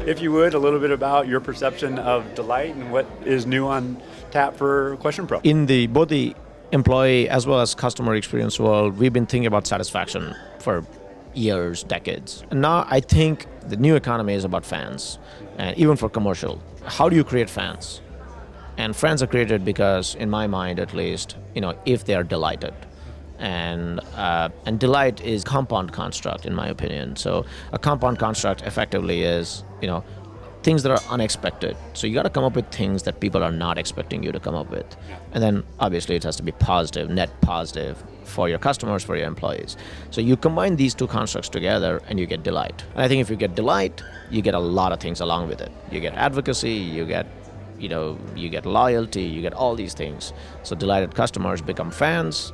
If you would, a little bit about your perception of delight and what is new on tap for QuestionPro. In both the employee as well as customer experience world, we've been thinking about satisfaction for years, decades. And now I think the new economy is about fans, and even for commercial. How do you create fans? And fans are created because, in my mind at least, if they are delighted. And delight is compound construct, in my opinion. So a compound construct effectively is, things that are unexpected. So you got to come up with things that people are not expecting you to come up with. And then obviously it has to be positive, net positive for your customers, for your employees. So you combine these two constructs together and you get delight. And I think if you get delight, you get a lot of things along with it. You get advocacy, you get loyalty, you get all these things. So delighted customers become fans.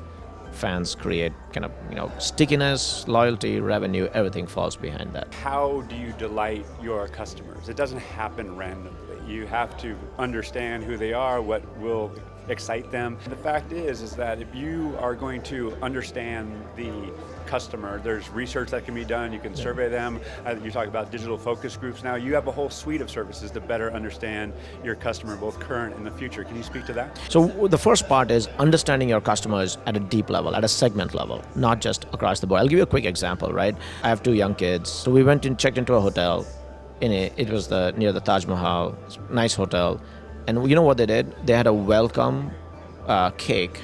Fans create kind of, stickiness, loyalty, revenue, everything falls behind that. How do you delight your customers? It doesn't happen randomly. You have to understand who they are, what will excite them. The fact is that if you are going to understand the customer, there's research that can be done, you can survey them. You talk about digital focus groups now. You have a whole suite of services to better understand your customer, both current and the future. Can you speak to that? So the first part is understanding your customers at a deep level, at a segment level, not just across the board. I'll give you a quick example, right? I have 2 young kids. So we went and checked into a hotel. It was near the Taj Mahal, nice hotel. And you know what they did? They had a welcome cake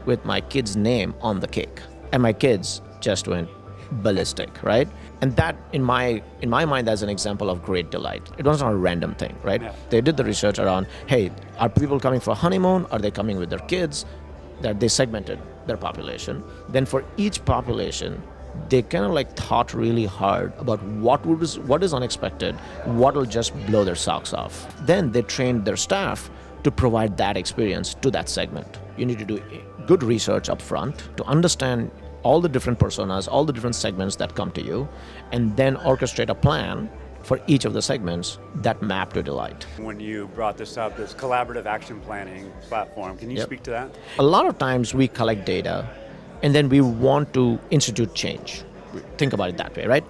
with my kid's name on the cake. And my kids just went ballistic, right? And that, in my mind, that's an example of great delight. It wasn't a random thing, right? Yeah. They did the research around, hey, are people coming for a honeymoon? Are they coming with their kids? That they segmented their population. Then for each population, they kind of thought really hard about what is unexpected, what will just blow their socks off. Then they trained their staff to provide that experience to that segment. You need to do good research up front to understand all the different personas, all the different segments that come to you, and then orchestrate a plan for each of the segments that map to delight. When you brought this up, this collaborative action planning platform, can you speak to that? A lot of times we collect data and then we want to institute change. Think about it that way, right?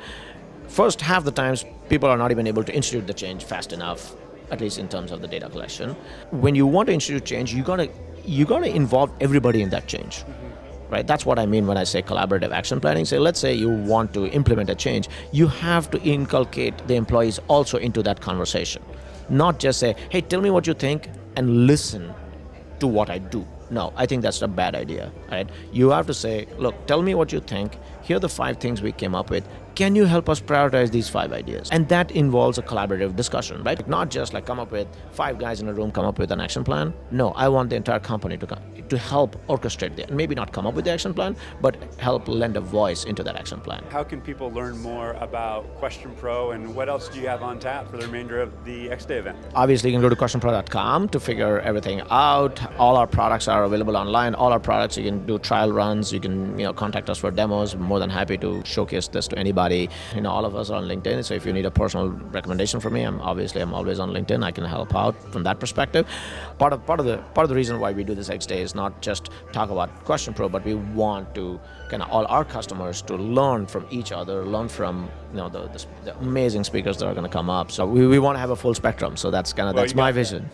First, half the times people are not even able to institute the change fast enough, at least in terms of the data collection. When you want to institute change, you gotta involve everybody in that change. Right? That's what I mean when I say collaborative action planning. So let's say you want to implement a change, you have to inculcate the employees also into that conversation. Not just say, hey, tell me what you think and listen to what I do. No, I think that's a bad idea, right? You have to say, look, tell me what you think. Here are the 5 things we came up with. Can you help us prioritize these 5 ideas? And that involves a collaborative discussion, right? Not just come up with 5 guys in a room, come up with an action plan. No, I want the entire company to help orchestrate that. Maybe not come up with the action plan, but help lend a voice into that action plan. How can people learn more about QuestionPro, and what else do you have on tap for the remainder of the X-Day event? Obviously, you can go to QuestionPro.com to figure everything out. All our products are available online. All our products, you can do trial runs. You can contact us for demos. I'm more than happy to showcase this to anybody. All of us are on LinkedIn, so if you need a personal recommendation from me, I'm always on LinkedIn. I can help out from that perspective. Part of the reason why we do this X Day is not just talk about QuestionPro, but we want to all our customers to learn from each other, learn from the amazing speakers that are going to come up. So we want to have a full spectrum. So that's my vision.